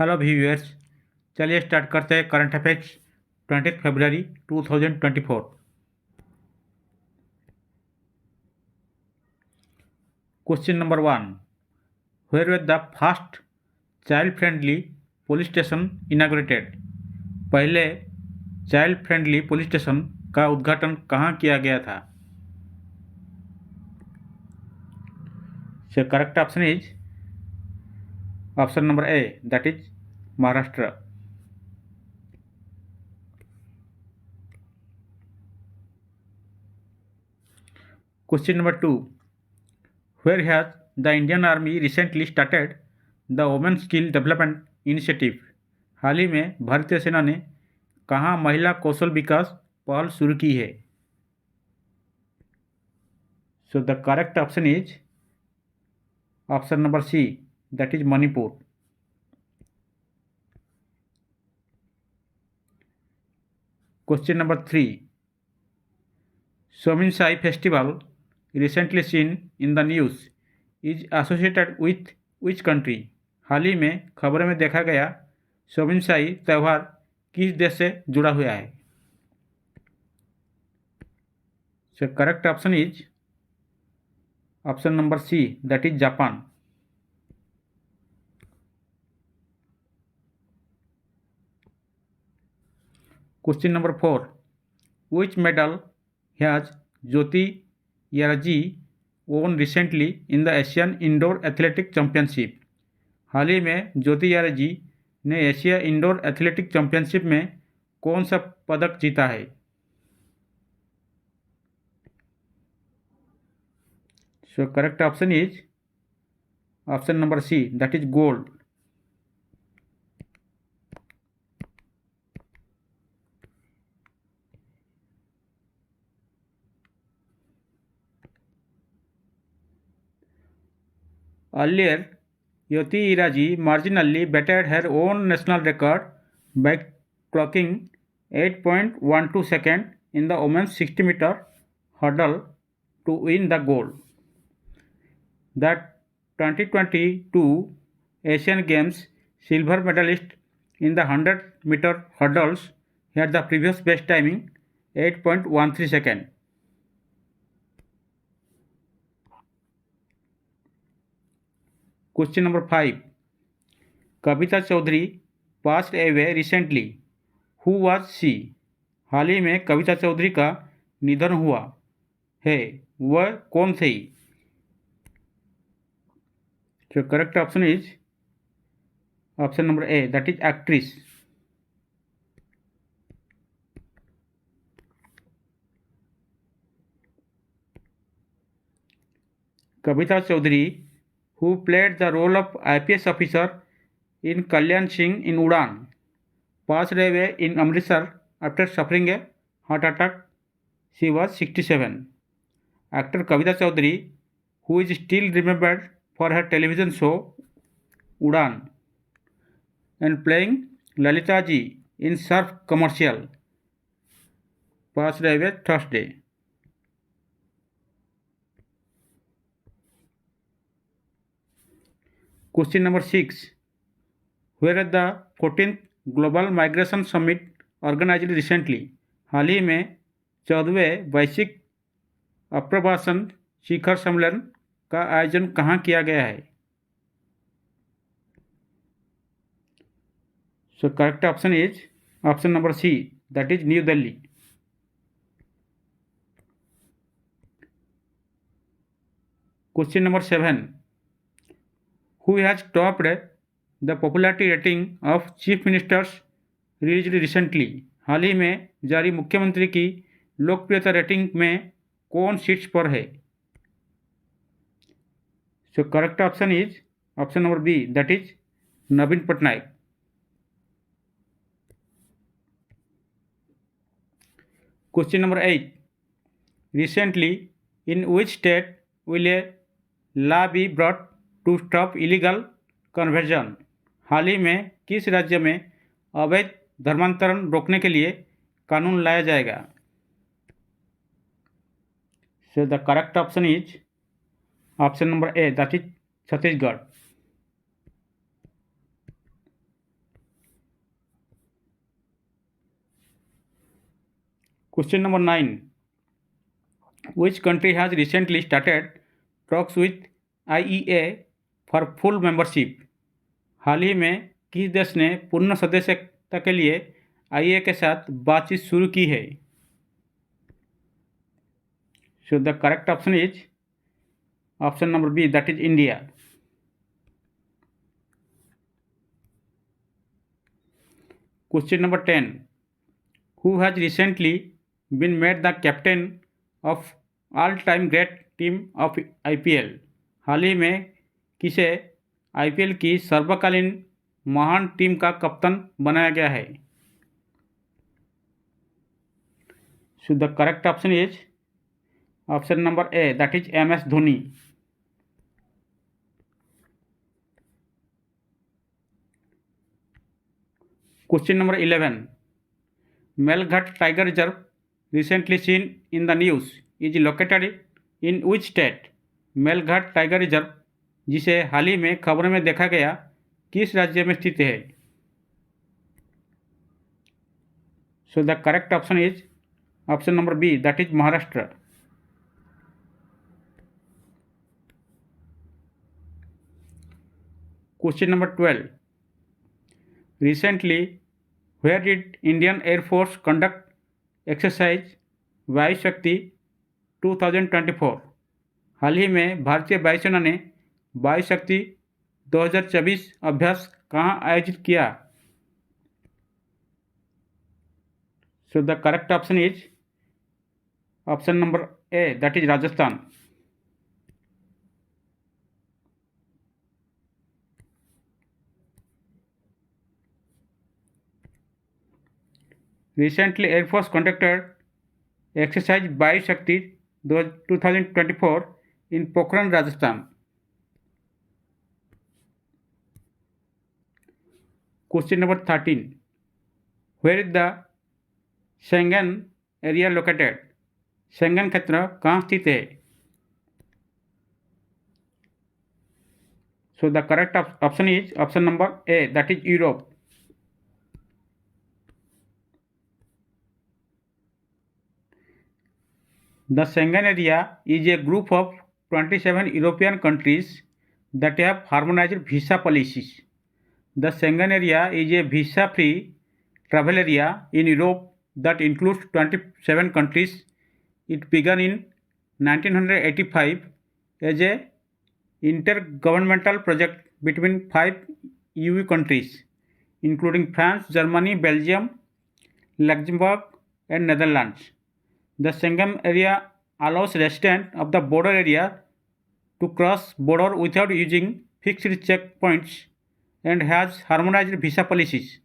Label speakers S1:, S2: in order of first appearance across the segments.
S1: Hello viewers. चलिए start करते हैं करंट अफेयर्स 20 फरवरी 2024। Question number 1। Where was the first child friendly police station inaugurated? पहले child friendly police station का उद्घाटन कहाँ किया गया था? So correct option is option number A, that is Maharashtra. Question number 2. Where has the Indian Army recently started the Women Skill Development Initiative? हाल ही में भारतीय सेना ने कहाँ महिला कौशल विकास पहल शुरू की है? So the correct option is option number C, that is Manipur. Question number 3. Somin Sai festival recently seen in the news is associated with which country? हाल ही में खबरों में देखा गया सोमिन साई त्यौहार किस देश से जुड़ा हुआ है? So correct option is option number C, that is Japan. Question number 4. Which medal has Jyoti Yarji won recently in the Asian Indoor Athletic Championship? हाल ही में ज्योति यारजी ने एशिया इंडोर एथलेटिक चैंपियनशिप में कौन सा पदक जीता है? So correct option is option number C, that is gold. Earlier, Yoti Iraji marginally bettered her own national record by clocking 8.12 seconds in the women's 60-meter hurdle to win the gold. The 2022 Asian Games silver medalist in the 100-meter hurdles had the previous best timing 8.13 seconds. Question number 5. Kavita Chaudhary passed away recently. Who was she? हाल ही में कविता चौधरी का निधन हुआ है, वह कौन थी? So correct option is option number A, that is actress. Kavita Chaudhary, who played the role of IPS officer in Kalyan Singh in Udan, passed away in Amritsar after suffering a heart attack. She was 67. Actor Kavita Chaudhary, who is still remembered for her television show Udan and playing Lalita Ji in Surf commercial, passed away Thursday. Question number 6. Where is the 14th Global Migration Summit organized recently? हाल ही में 14वें वैश्विक अप्रवासन शिखर सम्मेलन का आयोजन कहाँ किया गया है? So correct option is option number C, that is New Delhi. Question number 7. Who has topped the popularity rating of chief ministers released recently? हाल ही में जारी मुख्यमंत्री की लोकप्रियता रेटिंग में कौन शीर्ष पर है? So correct option is option number B, that is Navin Patnaik. Question number 8. Recently, in which state will a law be brought to stop illegal conversion? हाल ही में किस राज्य में अवैध धर्मांतरण रोकने के लिए कानून लाया जाएगा? So the correct option is option number A, that is Chhattisgarh. Question number 9. Which country has recently started talks with IEA for full membership? हाल ही में किस देश ने पूर्ण सदस्यता के लिए आईए के साथ बातचीत शुरू की है? So the correct option is option number B, that is India. Question number 10. Who has recently been made the captain of all-time great team of IPL? हाल ही में किसे आईपीएल की सर्वकालीन महान टीम का कप्तान बनाया गया है? So the correct option is option number A, that is MS Dhoni. Question number 11. Melghat Tiger Reserve, recently seen in the news, is located in which state? Melghat tiger reserve, जिसे हाल ही में खबरों में देखा गया, किस राज्य में स्थित है? So the correct option is option number B, that is Maharashtra. Question number 12. Recently, where did Indian Air Force conduct exercise वायु शक्ति 2024? हाल ही में भारतीय वायुसेना ने वायु शक्ति 2024 अभ्यास कहाँ आयोजित किया? So the correct option is option number A, that is Rajasthan. Recently, Air Force conducted exercise वायु शक्ति 2024 in Pokhran, Rajasthan. Question number 13. Where is the Schengen area located? Schengen क्षेत्र कहाँ स्थित है? So the correct option is option number A, that is Europe. The Schengen area is a group of 27 European countries that have harmonized visa policies. The Schengen area is a visa-free travel area in Europe that includes 27 countries. It began in 1985 as a intergovernmental project between 5 EU countries, including France, Germany, Belgium, Luxembourg, and Netherlands. The Schengen area allows residents of the border area to cross border without using fixed checkpoints and has harmonized visa policies.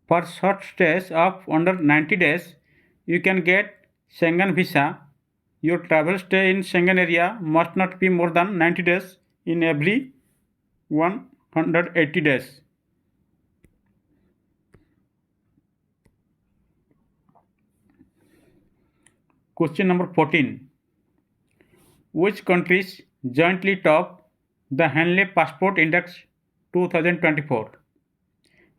S1: For short stays of under 90 days, you can get Schengen visa. Your travel stay in Schengen area must not be more than 90 days in every 180 days. Question number 14. Which countries jointly top the Henley Passport Index 2024?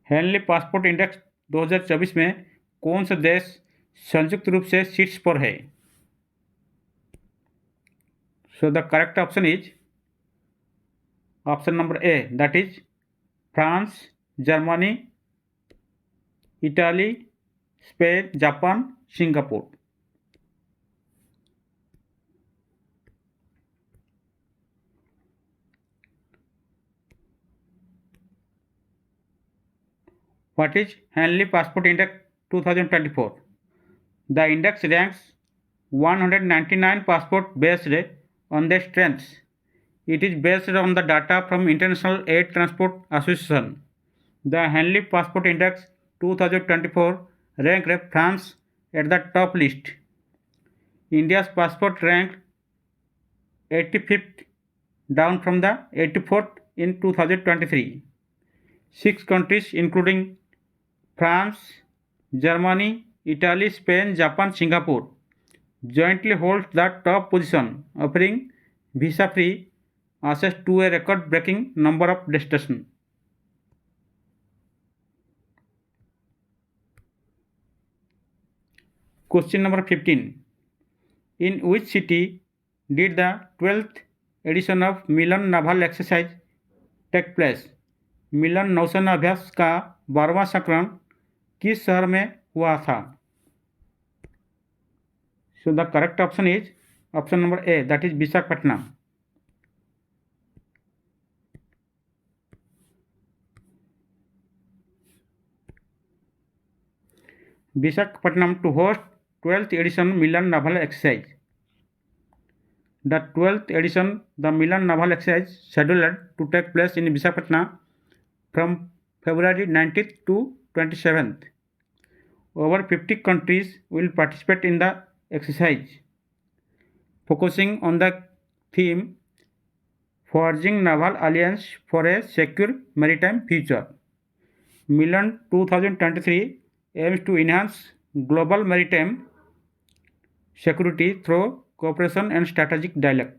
S1: Henley passport index 2024 में कौन सा देश संयुक्त रूप से शीर्ष पर है? So the correct option is option number A, that is France, Germany, Italy, Spain, Japan, Singapore. What is Henley Passport Index 2024? The index ranks 199 passports based on their strengths. It is based on the data from International Air Transport Association. The Henley Passport Index 2024 ranked France at the top list. India's passport ranked 85th, down from the 84th in 2023. 6 countries including France, Germany, Italy, Spain, Japan, Singapore jointly holds the top position, offering visa-free access to a record-breaking number of destinations. Question number 15. In which city did the 12th edition of Milan Naval Exercise take place? मिलन नौसेना अभ्यास का 12वां संस्करण किस शहर में हुआ था? So the correct option is option number A, that is Visakhapatnam. Visakhapatnam to host 12th edition Milan Naval Exercise. The 12th edition, the Milan Naval Exercise, scheduled to take place in Visakhapatnam from February 19th to 27th. Over 50 countries will participate in the exercise, focusing on the theme Forging Naval Alliance for a Secure Maritime Future. Milan 2023 aims to enhance global maritime security through cooperation and strategic dialogue.